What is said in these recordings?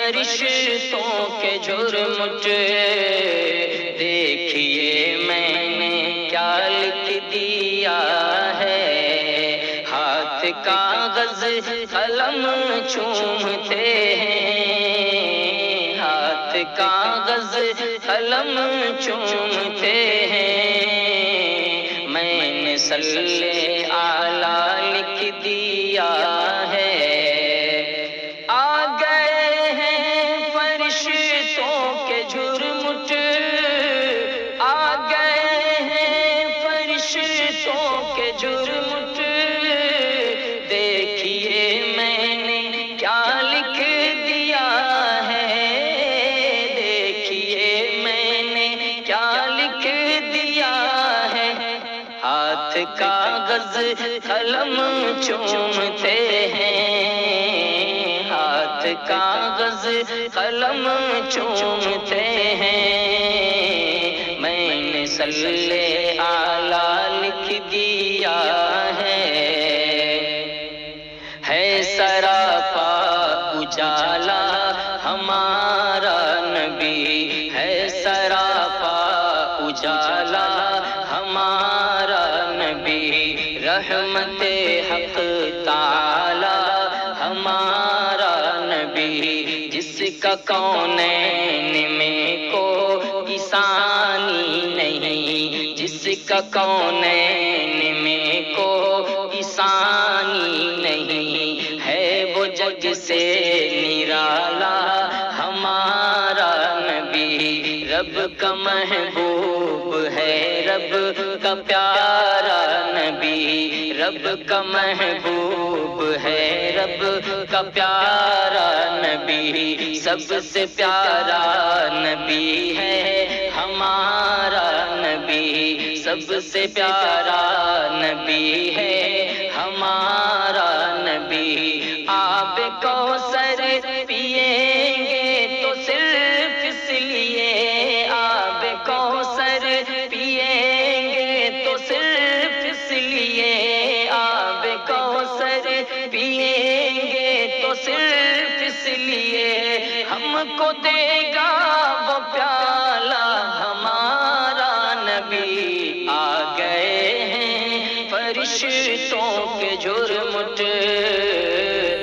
فرشتوں کے جھرمٹ دیکھیے میں نے کیا لکھ دیا ہے، ہاتھ کاغذ قلم چومتے ہیں، ہاتھ کاغذ قلم چومتے ہیں، میں نے صلی اعلیٰ لکھ دیا ہے۔ آ گئے ہیں فرشتوں کے جھرمٹ، آ گئے ہیں فرشتوں کے جھرمٹ، دیکھیے میں نے کیا لکھ دیا ہے، دیکھیے میں نے کیا لکھ دیا ہے، ہاتھ کاغذ قلم چومتے ہیں، ہاتھ کاغذ قلم چومتے ہیں، میں نے صلی اعلیٰ لکھ دیا ہے۔ سراپا اجالا ہمارا نبی ہے، سراپا اجالا ہمارا نبی، رحمت حق تعالی ہمارا نبی، جس کا کونین میں کوئی ثانی نہیں، جس کا کونین میں کوئی ثانی نہیں، ہے وہ جگ سے نرالا ہمارا نبی، رب کا محبوب ہے، رب کا پیارا نبی، رب کا محبوب ہے، رب کا پیارا نبی، سب سے پیارا نبی ہے ہمارا نبی، سب سے پیارا نبی ہے ہمارا نبی، آب کوثر پیئیں گے تو صرف اس لیے، آب کوثر پیئیں گے تو صرف اس لیے، آب کوثر پیئیں گے تو صرف اس لیے، ہم کو دے گا وہ پیالہ ہمارا نبی، آ گئے ہیں فرشتوں کے جھرمٹ،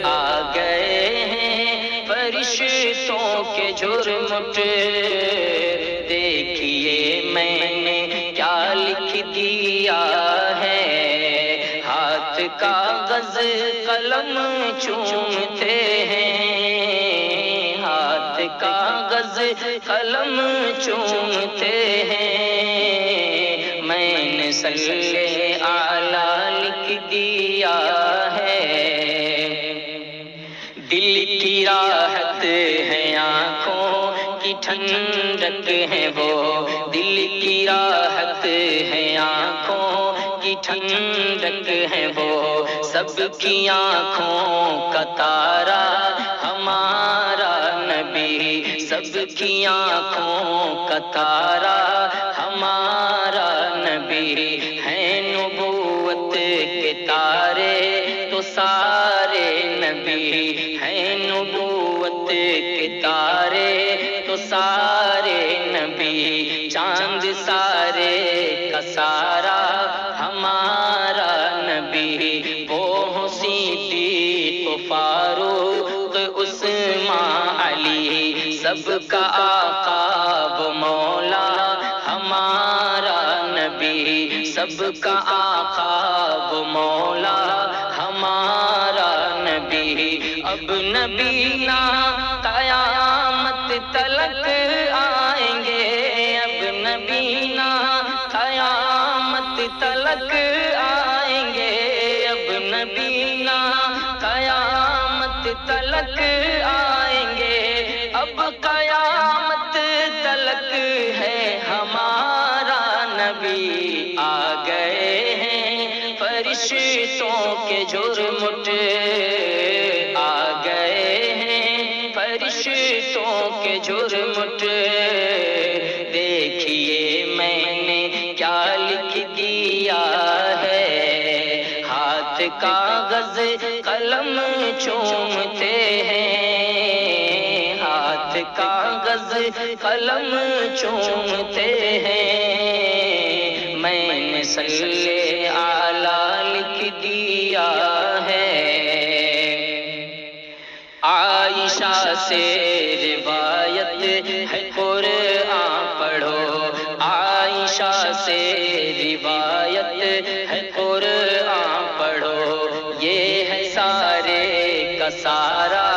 آ گئے ہیں فرشتوں کے جھرمٹ، دیکھیے میں نے کیا لکھ دیا ہے، ہاتھ کاغذ قلم چومتے ہیں، ہاتھ کاغذ قلم چومتے ہیں، میں نے صلی اعلیٰ لکھ دیا ہے۔ دل کی راحت ہے آنکھوں کی ٹھنڈک ہے وہ، دل کی راحت ہے آنکھوں کی ٹھنڈک ہے وہ، سب کی آنکھوں کا تارا ہمارا نبی، سب کی آنکھوں کا تارا ہمارا نبی، ہے نبوت کے تارے تو سارے نبی، ہے نبوت کے تارے تو سارے نبی، چاند سارے کا سارا ہمارا نبی، وہ صدیق فاروق عثمان علی، سب کا آقا وہ مولا ہمارا نبی، سب کا آقا وہ مولا ہمارا نبی، اب نبی نا قیامت تلک آئیں گے، اب نبی نا قیامت تلک آئیں گے، اب نبی نا قیامت تلک آئیں گے، اب قیامت تلک ہے ہمارا نبی، آ گئے ہیں فرشتوں کے جھرمٹ، آ گئے ہیں فرشتوں کے جھرمٹ، دیکھیے میں نے کیا لکھ دیا ہے، ہاتھ کاغذ قلم چومتے ہیں، کاغذ قلم چومتے ہیں، میں نے صلی اعلیٰ لکھ دیا ہے۔ عائشہ سے روایت ہے قرآن پڑھو، عائشہ سے روایت ہے قرآن پڑھو، یہ ہے سارے کا سارا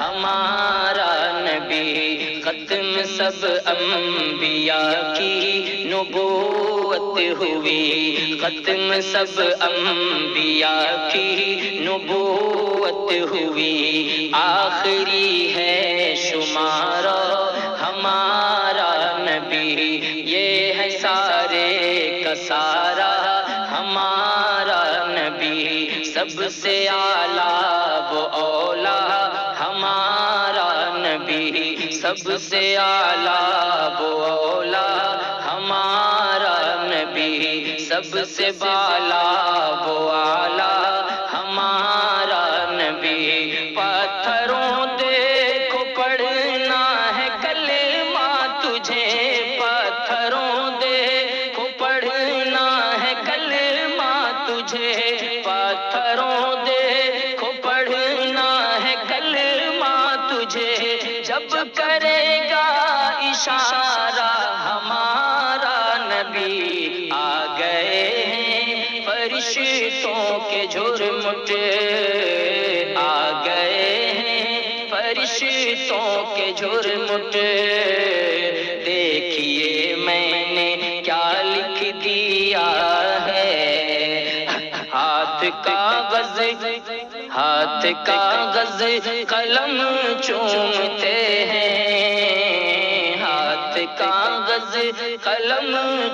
ہمارا نبی، ختم سب انبیاء کی نبوت ہوئی، ختم سب انبیاء کی نبوت ہوئی، آخری ہے شمارا ہمارا نبی، یہ ہے سارے کا سارا ہمارا نبی، سب سے اعلیٰ وہ اولا ہمارا نبی، سب سے اعلیٰ وہ اولا ہمارا نبی، سب سے بالا وہ اعلیٰ ہمارا نبی۔ پتھروں دیکھو پڑھنا ہے کلمہ تجھے، پتھروں دیکھو پڑھنا ہے کلمہ تجھے، پتھروں دیکھو پڑھنا ہے کلمہ تجھے، جب کرے گا اشارہ ہمارا نبی، آ گئے ہیں فرشتوں کے جھرمٹ، آ گئے ہیں فرشتوں کے جھرمٹ، دیکھیے میں نے کیا لکھ دیا ہے، ہاتھ کاغذ قلم چومتے ہیں، ہاتھ کاغذ قلم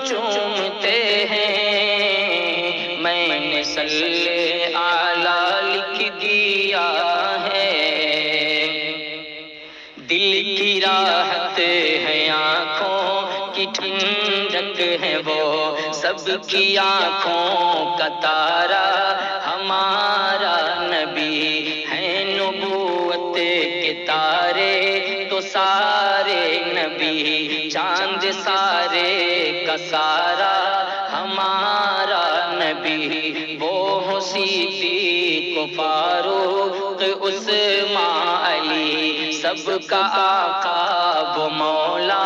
چومتے ہیں، میں نے صلی اعلیٰ لکھ دیا ہے۔ دل کی راحت ہے آنکھوں کی ٹھنڈک ہے وہ، سب کی آنکھوں کا تارا ہمارا نبی ہے، نبوت کے تارے تو سارے نبی، چاند سارے کا سارا ہمارا نبی، وہ صدیق و فاروق عثمان علی، سب کا آقا وہ مولا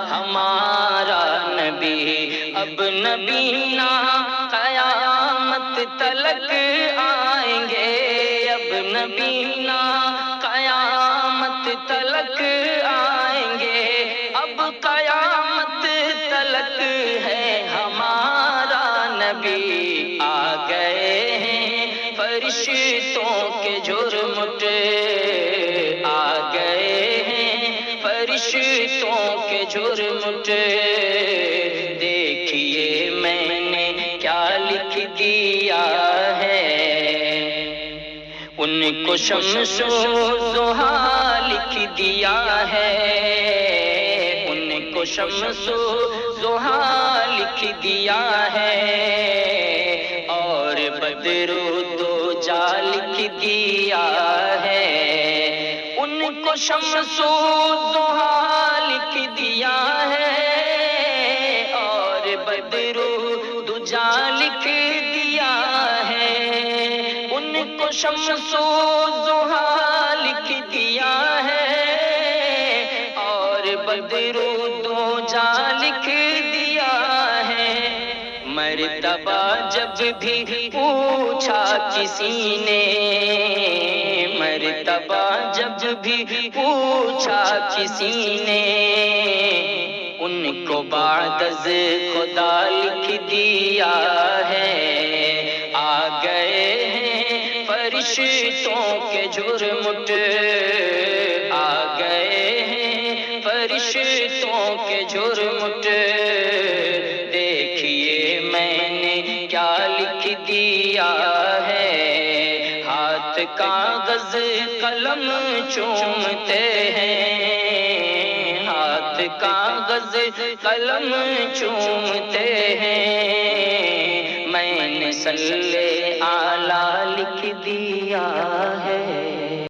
ہمارا نبی، اب نبی نا قیامت تلک آئیں گے، اب نبی نا قیامت تلک آئیں گے، اب قیامت تلک ہے ہمارا نبی، آ گئے ہیں فرشتوں کے جھرمٹ، آ گئے ہیں فرشتوں کے جھرمٹ، دیکھیے میں نے کیا لکھ دیا ہے، ان کو شمس و ضحیٰ لکھ دیا ہے، ان کو شمس و ضحیٰ لکھ دیا ہے، اور بدر و دوجا لکھ دیا ہے، ان کو شمس و ضحیٰ لکھ دیا ہے، اور بدر و دوجا لکھ دیا ہے، ان کو شمس و ضحیٰ لکھ دیا ہے، اور بدر و دوجا لکھ دیا ہے، مرتبہ جب بھی پوچھا کسی نے، مرتبہ جب بھی پوچھا کسی نے، ان کو بعد از خدا لکھ دیا ہے، آ گئے ہیں فرشتوں کے جھرمٹ، آ گئے ہیں فرشتوں کے جھرمٹ، دیکھیے میں نے کیا لکھ دیا ہے، ہاتھ کاغذ قلم چومتے ہیں، ہاتھ کاغذ قلم چومتے ہیں، میں نے صلی اعلیٰ لکھ دیا ہے۔